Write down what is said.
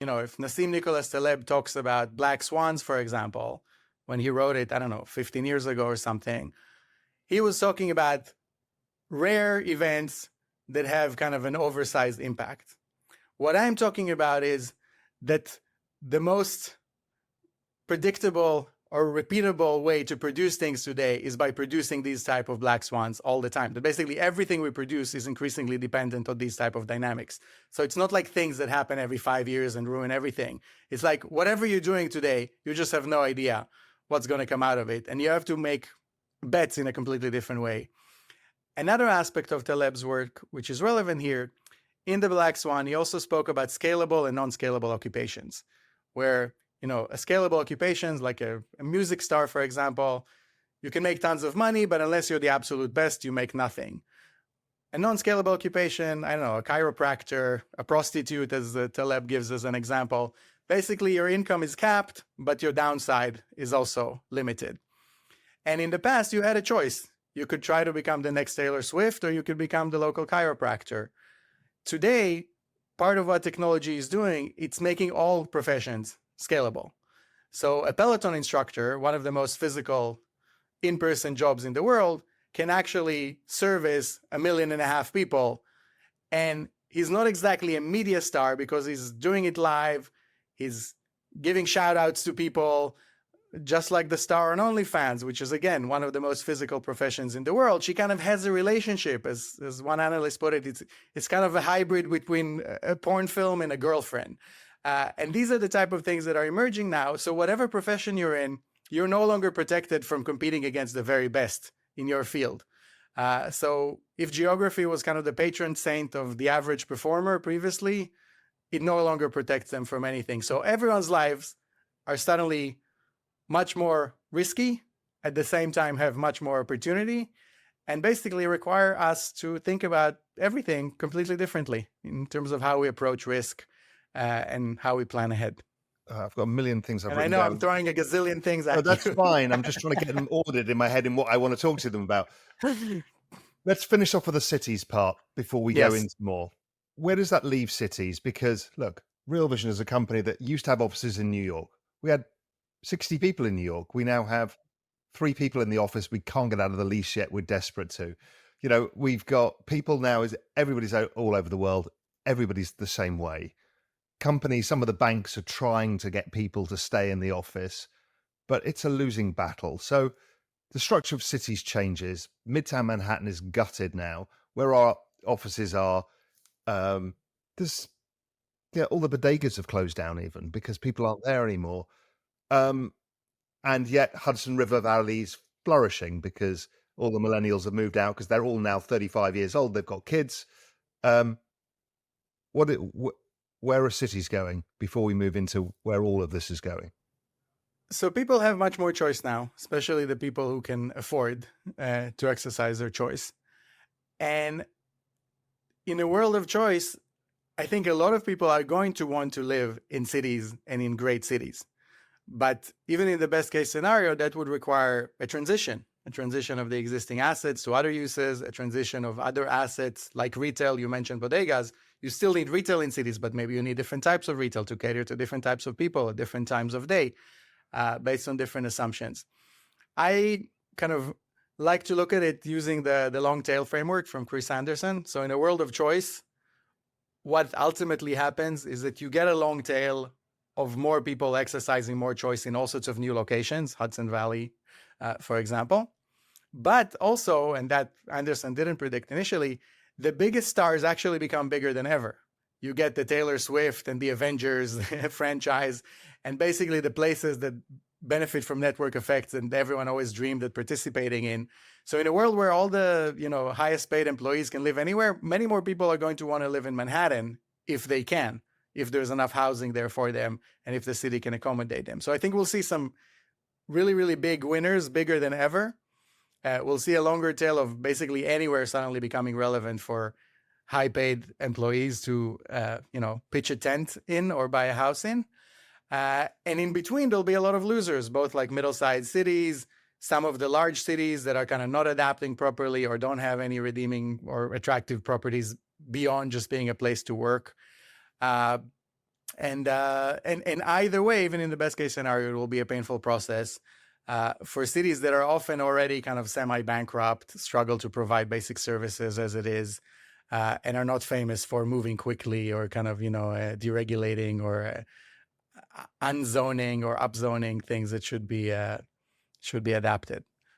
if Nassim Nicholas Taleb talks about black swans, for example, when he wrote it, I don't know, 15 years ago or something, he was talking about rare events that have kind of an oversized impact. What I'm talking about is that the most predictable or repeatable way to produce things today is by producing these type of black swans all the time. That basically everything we produce is increasingly dependent on these type of dynamics. So it's not like things that happen every 5 years and ruin everything. It's like whatever you're doing today, you just have no idea what's going to come out of it. And you have to make bets in a completely different way. Another aspect of Taleb's work, which is relevant here, in the Black Swan, he also spoke about scalable and non-scalable occupations, where a scalable occupations like a music star, for example, you can make tons of money, but unless you're the absolute best, you make nothing. A non-scalable occupation, I don't know, a chiropractor, a prostitute, as Taleb gives as an example, basically your income is capped, but your downside is also limited. And in the past, you had a choice. You could try to become the next Taylor Swift, or you could become the local chiropractor. Today, part of what technology is doing, it's making all professions scalable. So a Peloton instructor, one of the most physical in-person jobs in the world, can actually service 1.5 million people. And he's not exactly a media star because he's doing it live. He's giving shout outs to people, just like the star on OnlyFans, which is, again, one of the most physical professions in the world. She kind of has a relationship, as one analyst put it, it's kind of a hybrid between a porn film and a girlfriend. And these are the type of things that are emerging now. So whatever profession you're in, you're no longer protected from competing against the very best in your field. So if geography was kind of the patron saint of the average performer previously, it no longer protects them from anything. So everyone's lives are suddenly much more risky, at the same time have much more opportunity, and basically require us to think about everything completely differently in terms of how we approach risk and how we plan ahead. I've got a million things I've written down. I know down. I'm throwing a gazillion things at you. That's fine. I'm just trying to get them ordered in my head in what I want to talk to them about. Let's finish off with the cities part before we go into more. Where does that leave cities? Because look, Real Vision is a company that used to have offices in New York. We had 60 people in New York. We now have 3 people in the office. We can't get out of the lease yet. We're desperate to. We've got people now, everybody's out all over the world. Everybody's the same way. Companies, some of the banks are trying to get people to stay in the office, but it's a losing battle. So the structure of cities changes. Midtown Manhattan is gutted now. Where our offices are, there's all the bodegas have closed down even because people aren't there anymore. And yet Hudson River Valley's flourishing because all the millennials have moved out because they're all now 35 years old. They've got kids. Where are cities going before we move into where all of this is going? So people have much more choice now, especially the people who can afford to exercise their choice. And in a world of choice, I think a lot of people are going to want to live in cities and in great cities. But even in the best case scenario, that would require a transition of the existing assets to other uses, a transition of other assets like retail. You mentioned bodegas. You still need retail in cities, but maybe you need different types of retail to cater to different types of people at different times of day, based on different assumptions. I kind of like to look at it using the long tail framework from Chris Anderson. So in a world of choice, what ultimately happens is that you get a long tail of more people exercising more choice in all sorts of new locations, Hudson Valley, for example. But also, and that Anderson didn't predict initially, the biggest stars actually become bigger than ever. You get the Taylor Swift and the Avengers franchise, and basically the places that benefit from network effects and everyone always dreamed of participating in. So in a world where all the highest paid employees can live anywhere, many more people are going to want to live in Manhattan if they can, if there's enough housing there for them, and if the city can accommodate them. So I think we'll see some really, really big winners, bigger than ever. We'll see a longer tail of basically anywhere suddenly becoming relevant for high-paid employees to, pitch a tent in or buy a house in. And in between, there'll be a lot of losers, both like middle-sized cities, some of the large cities that are kind of not adapting properly or don't have any redeeming or attractive properties beyond just being a place to work. And either way, even in the best case scenario, it will be a painful process for cities that are often already kind of semi-bankrupt, struggle to provide basic services as it is, and are not famous for moving quickly or kind of, deregulating or unzoning or upzoning things that should be adapted.